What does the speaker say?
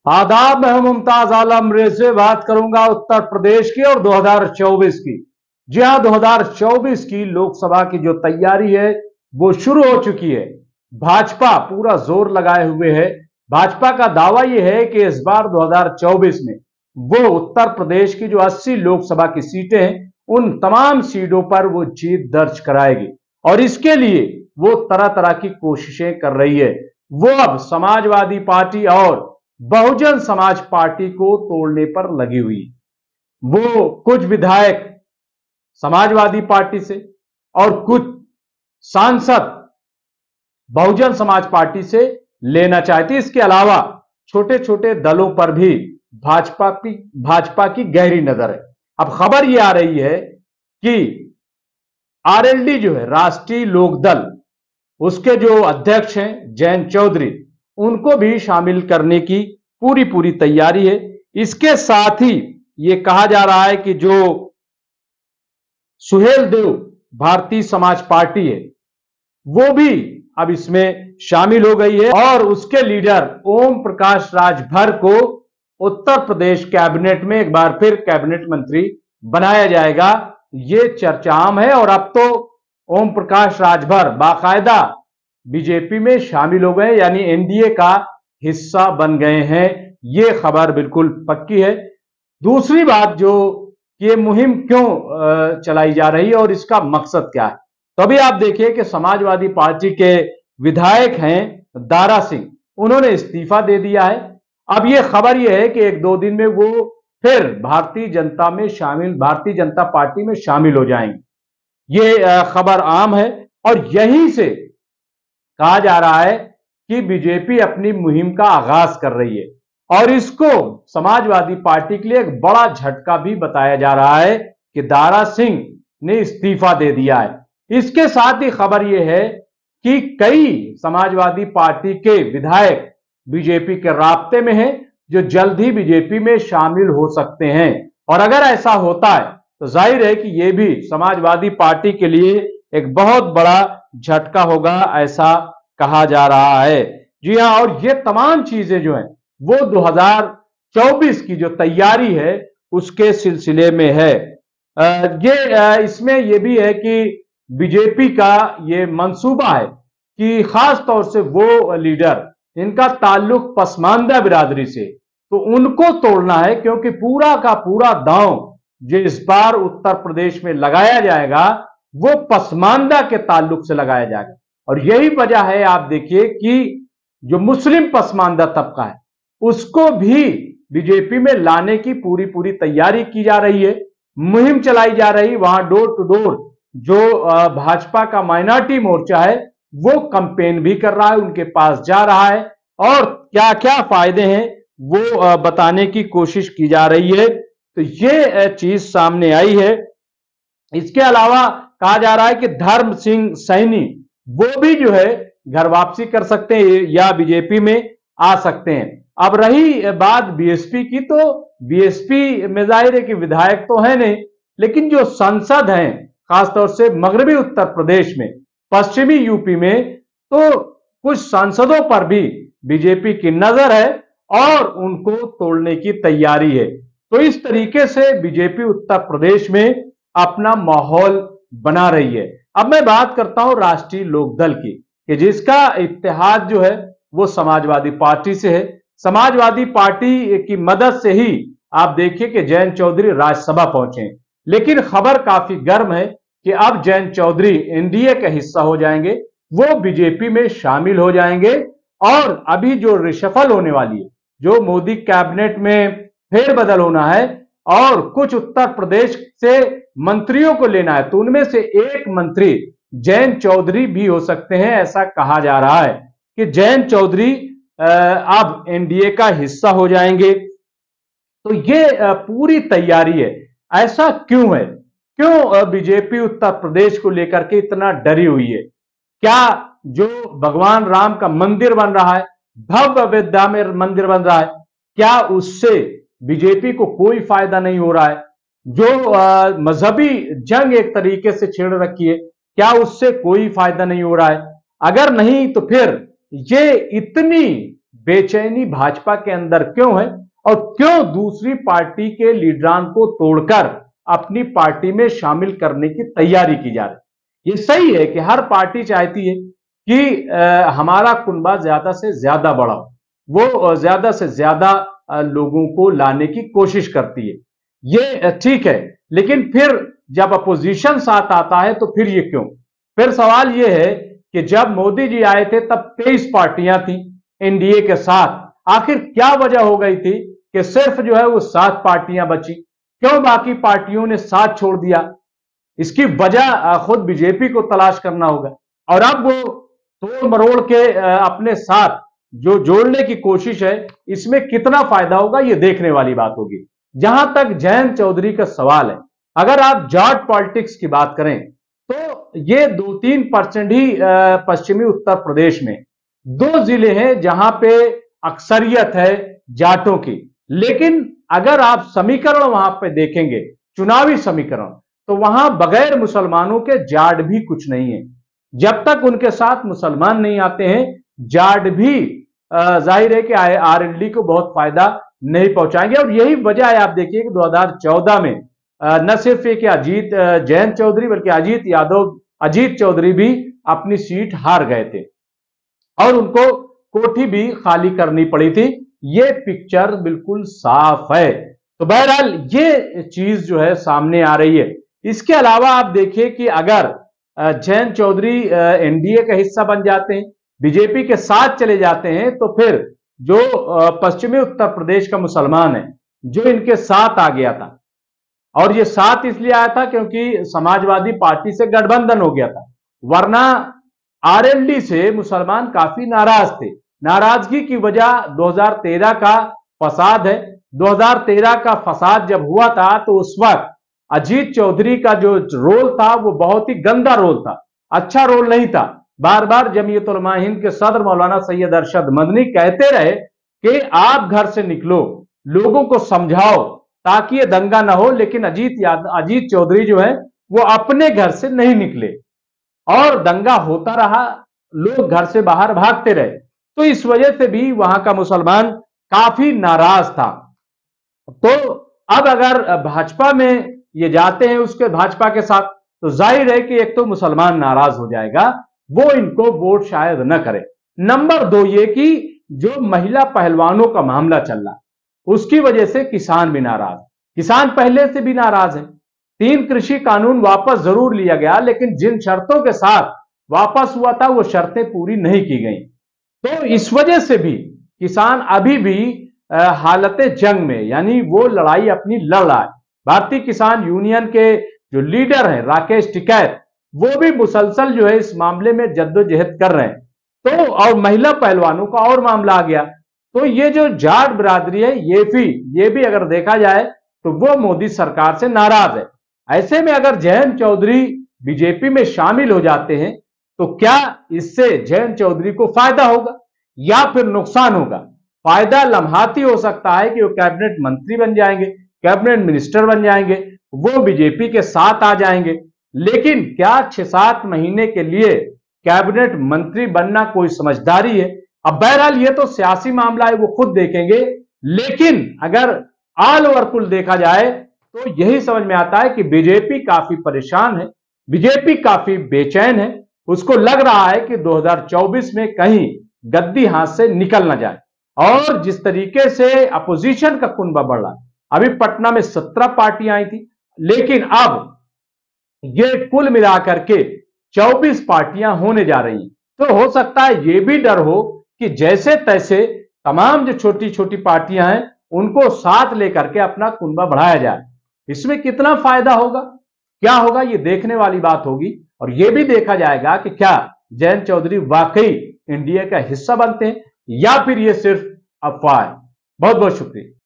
आदाब, मैं हूं मुमताज आलम। से बात करूंगा उत्तर प्रदेश की और 2024 की। जी हां, 2024 की लोकसभा की जो तैयारी है वो शुरू हो चुकी है। भाजपा पूरा जोर लगाए हुए है। भाजपा का दावा यह है कि इस बार 2024 में वो उत्तर प्रदेश की जो 80 लोकसभा की सीटें हैं उन तमाम सीटों पर वो जीत दर्ज कराएगी और इसके लिए वो तरह तरह की कोशिशें कर रही है। वो अब समाजवादी पार्टी और बहुजन समाज पार्टी को तोड़ने पर लगी हुई। वो कुछ विधायक समाजवादी पार्टी से और कुछ सांसद बहुजन समाज पार्टी से लेना चाहती। इसके अलावा छोटे छोटे दलों पर भी भाजपा की गहरी नजर है। अब खबर यह आ रही है कि आरएलडी जो है, राष्ट्रीय लोकदल, उसके जो अध्यक्ष हैं जयंत चौधरी, उनको भी शामिल करने की पूरी तैयारी है। इसके साथ ही यह कहा जा रहा है कि जो सुहेल देव भारतीय समाज पार्टी है वो भी अब इसमें शामिल हो गई है और उसके लीडर ओम प्रकाश राजभर को उत्तर प्रदेश कैबिनेट में एक बार फिर कैबिनेट मंत्री बनाया जाएगा। यह चर्चा आम है और अब तो ओम प्रकाश राजभर बाकायदा बीजेपी में शामिल हो गए, यानी एनडीए का हिस्सा बन गए हैं। यह खबर बिल्कुल पक्की है। दूसरी बात, जो ये मुहिम क्यों चलाई जा रही है और इसका मकसद क्या है, तो अभी आप देखिए कि समाजवादी पार्टी के विधायक हैं दारा सिंह, उन्होंने इस्तीफा दे दिया है। अब यह खबर यह है कि एक दो दिन में वो फिर भारतीय जनता पार्टी में शामिल हो जाएंगे। ये खबर आम है और यहीं से कहा जा रहा है कि बीजेपी अपनी मुहिम का आगाज कर रही है और इसको समाजवादी पार्टी के लिए एक बड़ा झटका भी बताया जा रहा है कि दारा सिंह ने इस्तीफा दे दिया है। इसके साथ ही खबर यह है कि कई समाजवादी पार्टी के विधायक बीजेपी के राब्ते में हैं जो जल्द ही बीजेपी में शामिल हो सकते हैं और अगर ऐसा होता है तो जाहिर है कि यह भी समाजवादी पार्टी के लिए एक बहुत बड़ा झटका होगा, ऐसा कहा जा रहा है। जी हां, और ये तमाम चीजें जो हैं वो 2024 की जो तैयारी है उसके सिलसिले में है। इसमें यह भी है कि बीजेपी का ये मंसूबा है कि खास तौर से वो लीडर इनका ताल्लुक पसमानदा बिरादरी से, तो उनको तोड़ना है, क्योंकि पूरा का पूरा दांव जो इस बार उत्तर प्रदेश में लगाया जाएगा वो पसमानदा के ताल्लुक से लगाया जाएगा। और यही वजह है, आप देखिए कि जो मुस्लिम पसमानदा तबका है उसको भी बीजेपी में लाने की पूरी तैयारी की जा रही है, मुहिम चलाई जा रही। वहां डोर टू डोर जो भाजपा का माइनॉरिटी मोर्चा है वो कैंपेन भी कर रहा है, उनके पास जा रहा है और क्या क्या फायदे हैं वो बताने की कोशिश की जा रही है। तो ये चीज सामने आई है। इसके अलावा कहा जा रहा है कि धर्म सिंह सैनी वो भी जो है घर वापसी कर सकते हैं या बीजेपी में आ सकते हैं। अब रही बात बीएसपी की, तो बीएसपी में जाहिर है कि विधायक तो है नहीं, लेकिन जो सांसद हैं खासतौर से मगरबी उत्तर प्रदेश में, पश्चिमी यूपी में, तो कुछ सांसदों पर भी बीजेपी की नजर है और उनको तोड़ने की तैयारी है। तो इस तरीके से बीजेपी उत्तर प्रदेश में अपना माहौल बना रही है। अब मैं बात करता हूं राष्ट्रीय लोकदल की, कि जिसका इत्तेहाद जो है वो समाजवादी पार्टी से है। समाजवादी पार्टी की मदद से ही आप देखिए कि जयंत चौधरी राज्यसभा पहुंचे, लेकिन खबर काफी गर्म है कि अब जयंत चौधरी एनडीए का हिस्सा हो जाएंगे, वो बीजेपी में शामिल हो जाएंगे और अभी जो रिशफल होने वाली है, जो मोदी कैबिनेट में फेरबदल होना है और कुछ उत्तर प्रदेश से मंत्रियों को लेना है, तो उनमें से एक मंत्री जयंत चौधरी भी हो सकते हैं। ऐसा कहा जा रहा है कि जयंत चौधरी अब एनडीए का हिस्सा हो जाएंगे। तो ये पूरी तैयारी है। ऐसा क्यों है, क्यों बीजेपी उत्तर प्रदेश को लेकर के इतना डरी हुई है? क्या जो भगवान राम का मंदिर बन रहा है, भव्य अयोध्या में मंदिर बन रहा है, क्या उससे बीजेपी को कोई फायदा नहीं हो रहा है? जो मजहबी जंग एक तरीके से छेड़ रखी है, क्या उससे कोई फायदा नहीं हो रहा है? अगर नहीं तो फिर ये इतनी बेचैनी भाजपा के अंदर क्यों है और क्यों दूसरी पार्टी के लीडरान को तोड़कर अपनी पार्टी में शामिल करने की तैयारी की जा रही है। ये सही है कि हर पार्टी चाहती है कि हमारा कुनबा ज्यादा से ज्यादा बढ़ा हो, वो ज्यादा से ज्यादा लोगों को लाने की कोशिश करती है, ये ठीक है। लेकिन फिर जब अपोजिशन साथ आता है तो फिर ये क्यों? फिर सवाल ये है कि जब मोदी जी आए थे तब 23 पार्टियां थी एनडीए के साथ, आखिर क्या वजह हो गई थी कि सिर्फ जो है वो 7 पार्टियां बची? क्यों बाकी पार्टियों ने साथ छोड़ दिया? इसकी वजह खुद बीजेपी को तलाश करना होगा। और अब वो तोड़ मरोड़ के अपने साथ जो जोड़ने की कोशिश है, इसमें कितना फायदा होगा ये देखने वाली बात होगी। जहां तक जयंत चौधरी का सवाल है, अगर आप जाट पॉलिटिक्स की बात करें तो ये 2-3% ही पश्चिमी उत्तर प्रदेश में 2 जिले हैं जहां पे अक्सरियत है जाटों की। लेकिन अगर आप समीकरण वहां पे देखेंगे, चुनावी समीकरण, तो वहां बगैर मुसलमानों के जाट भी कुछ नहीं है। जब तक उनके साथ मुसलमान नहीं आते हैं, जाट भी जाहिर है कि आरएलडी को बहुत फायदा नहीं पहुंचाएंगे। और यही वजह है, आप देखिए कि 2014 में न सिर्फ ये कि जयंत चौधरी बल्कि अजीत चौधरी भी अपनी सीट हार गए थे और उनको कोठी भी खाली करनी पड़ी थी। ये पिक्चर बिल्कुल साफ है। तो बहरहाल ये चीज जो है सामने आ रही है। इसके अलावा आप देखिए कि अगर जयंत चौधरी एनडीए का हिस्सा बन जाते हैं, बीजेपी के साथ चले जाते हैं, तो फिर जो पश्चिमी उत्तर प्रदेश का मुसलमान है जो इनके साथ आ गया था, और ये साथ इसलिए आया था क्योंकि समाजवादी पार्टी से गठबंधन हो गया था, वरना आरएलडी से मुसलमान काफी नाराज थे। नाराजगी की वजह 2013 का फसाद है। 2013 का फसाद जब हुआ था तो उस वक्त अजीत चौधरी का जो रोल था वो बहुत ही गंदा रोल था, अच्छा रोल नहीं था। बार बार जमीयत उलमा हिंद के सदर मौलाना सैयद अरशद मदनी कहते रहे कि आप घर से निकलो, लोगों को समझाओ ताकि ये दंगा ना हो। लेकिन अजीत चौधरी जो है वो अपने घर से नहीं निकले और दंगा होता रहा, लोग घर से बाहर भागते रहे। तो इस वजह से भी वहां का मुसलमान काफी नाराज था। तो अब अगर भाजपा में ये जाते हैं उसके भाजपा के साथ, तो जाहिर है कि एक तो मुसलमान नाराज हो जाएगा, वो इनको वोट शायद न करे। नंबर 2 ये कि जो महिला पहलवानों का मामला चल रहा, उसकी वजह से किसान भी नाराज, किसान पहले से भी नाराज है। 3 कृषि कानून वापस जरूर लिया गया, लेकिन जिन शर्तों के साथ वापस हुआ था वो शर्तें पूरी नहीं की गई। तो इस वजह से भी किसान अभी भी हालत जंग में, यानी वो लड़ाई अपनी लड़ रहा है। भारतीय किसान यूनियन के जो लीडर हैं राकेश टिकैत, वो भी मुसलसल जो है इस मामले में जद्दोजहद कर रहे हैं। तो और महिला पहलवानों का और मामला आ गया। तो ये जो जाट बिरादरी है ये भी अगर देखा जाए तो वो मोदी सरकार से नाराज है। ऐसे में अगर जयंत चौधरी बीजेपी में शामिल हो जाते हैं तो क्या इससे जयंत चौधरी को फायदा होगा या फिर नुकसान होगा? फायदा लम्हाती हो सकता है कि वो कैबिनेट मंत्री बन जाएंगे, कैबिनेट मिनिस्टर बन जाएंगे, वो बीजेपी के साथ आ जाएंगे। लेकिन क्या 6-7 महीने के लिए कैबिनेट मंत्री बनना कोई समझदारी है? अब बहरहाल ये तो सियासी मामला है, वो खुद देखेंगे। लेकिन अगर ऑल ओवर कुल देखा जाए तो यही समझ में आता है कि बीजेपी काफी परेशान है, बीजेपी काफी बेचैन है। उसको लग रहा है कि 2024 में कहीं गद्दी हाथ से निकल ना जाए। और जिस तरीके से अपोजिशन का कुनबा बढ़ रहा है, अभी पटना में 17 पार्टियां आई थी, लेकिन अब ये कुल मिलाकर के 24 पार्टियां होने जा रही हैं। तो हो सकता है ये भी डर हो कि जैसे तैसे तमाम जो छोटी छोटी पार्टियां हैं उनको साथ लेकर के अपना कुनबा बढ़ाया जाए। इसमें कितना फायदा होगा, क्या होगा, ये देखने वाली बात होगी। और ये भी देखा जाएगा कि क्या जयंत चौधरी वाकई एनडीए का हिस्सा बनते हैं या फिर ये सिर्फ अफवाह है। बहुत बहुत शुक्रिया।